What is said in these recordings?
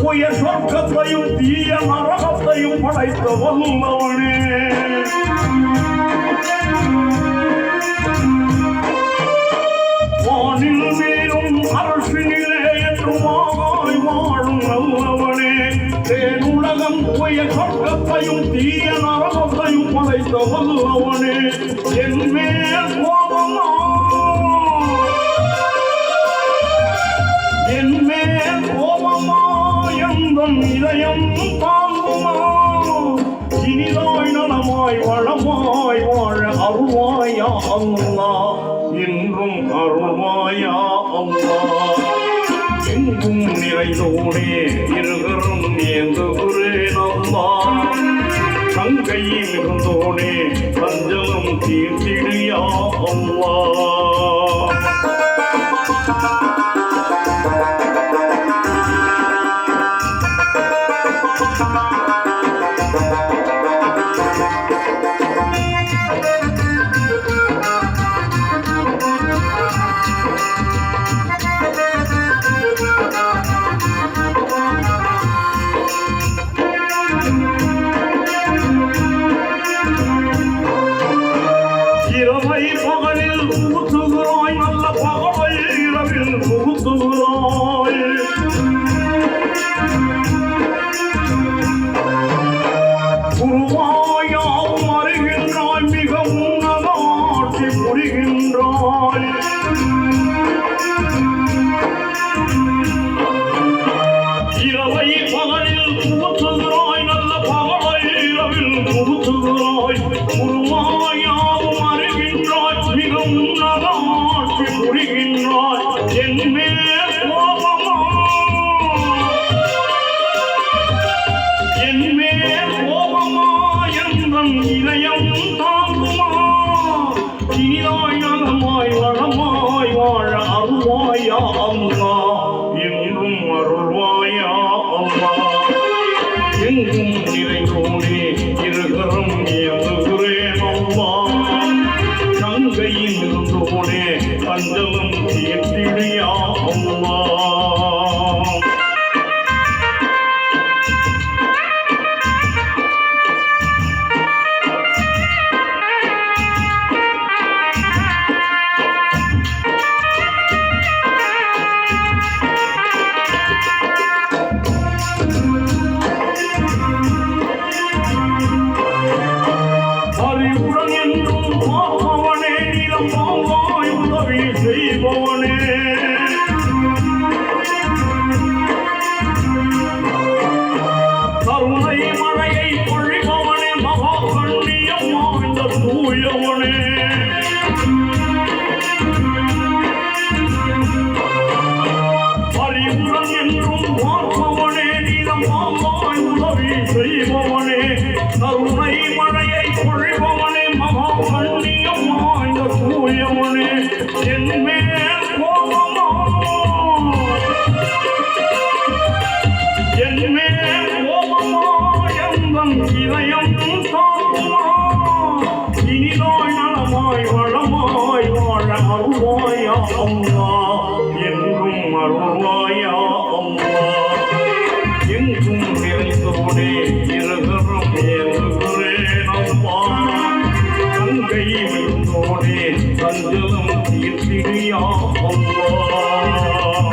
உயர் சொர்க்கத்தையும் தீய நரகத்தையும் படைத்த வல்லவனே வானில் மேலும் அரசினிலே என்றுமாய் வாழும் நல்லவனே தேனுலகம் உயர் சொர்க்கத்தையும் தீய நரகத்தையும் படைத்த வல்லவனே என் மேல் கோபமா என் மேல் கோபமா எந்தன் இதயம் தாங்குமா இனிதாய் நலமாய் வளமாய் வாழ அருள்வாயா அல்லாஹ் என்றும் அருள்வாயா அல்லாஹ் எங்கும் நிறைந்தோனே இருகரும் ஏந்துகிறேன் அல்லாஹ் கங்கையில் இருந்தோனே பஞ்சலம் தீர்த்திடியா அல்லாஹ் இரவை பகலில் புகுத்துகிறாய் நல்ல பகலை இரவில் புகுத்துகிறாய் குருவாயாவும் அறிகின்றாய் மிக உன்னதாட்சி புரிகின்றாய் இரவை பகலில் புகுத்துகிறாய் நல்ல பகலை இரவில் புகுத்துகிறாய் குருவாயாவும் அறிகின்றாய் மிக உன்னதாட்சி புரிகின்றாய் என் மேல் கோபமா என் மேல் கோபமா எந்தன் இதயம் தாங்குமா இனிதாய் நலமாய் வளமாய் வாழ அருள்வாயா அல்லாஹ் என்றும் அருள்வாயா அல்லாஹ் எங்கும் நிறைந்தோனே இருகரம் ஏந்துகிறேன் அல்லாஹ் கங்கையில் இருந்தோனே பஞ்சலம் தீர்த்திடியா அல்லாஹ் அறிவுடன் என்றும் பார்ப்பவனே நிலம் பாவாய் உதவி செய்பவனே கருணை மழையை பொழிபவனே மகா கண்ணியம் வாழ்ந்த தூயவனே அறிவுடன் என்றும் பார்ப்பவனே நிலம் பாவாய் உதவி செய்பவனே கருணை மழையை பொழிபவனே மகா கண்ணியம் வாழ்ந்த தூயவனே என் மேல் கோபமா என் மேல் கோபமா எந்தன் இதயம் தாங்குமா இனிதாய் நலமாய் வளமாய் வாழ அருள்வாயா அல்லாஹ் என்றும் அருள்வாயா அல்லாஹ் எங்கும் நிறைந்தோனே இருகரம் ஏந்துகிறேன் அல்லாஹ் கங்கையில் இருந்தோனே பஞ்சலம் தீர்த்திடியா அல்லாஹ்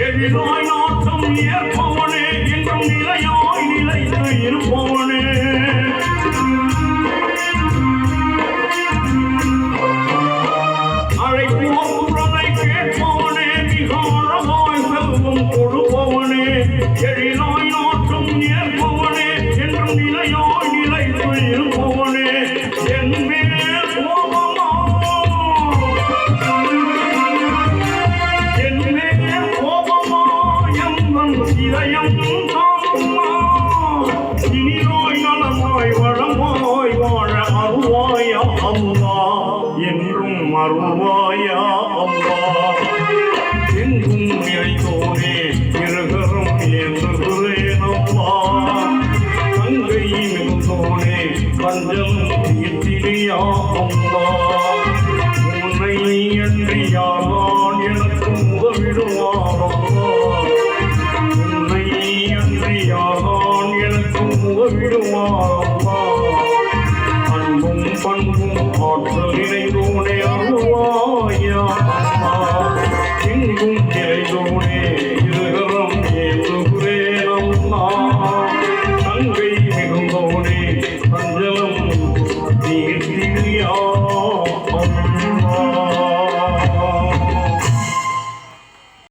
எழிலாய் நாட்டம் ஏற்பவனே என்றும் நிலையாய் நிலைத்து இருப்பவனே அழைப்போர் குரலை கேட்பவனே மிக அழகாய் செல்வம் கொடுப்பவனே எழிலாய் நாட்டம் ஏற்பவனே என்றும் நிலையாய் நிலைத்து இருப்பவனே என் மேல் அருள்வாயா அம்மா என்றும் அருள்வாயா அம்மா எங்கும் நிறைந்தோனே இருகரம் என்றுகிறேன் அம்மா தங்கை மிகுந்தோனே கஞ்சல் தீர்த்தியா அம்மா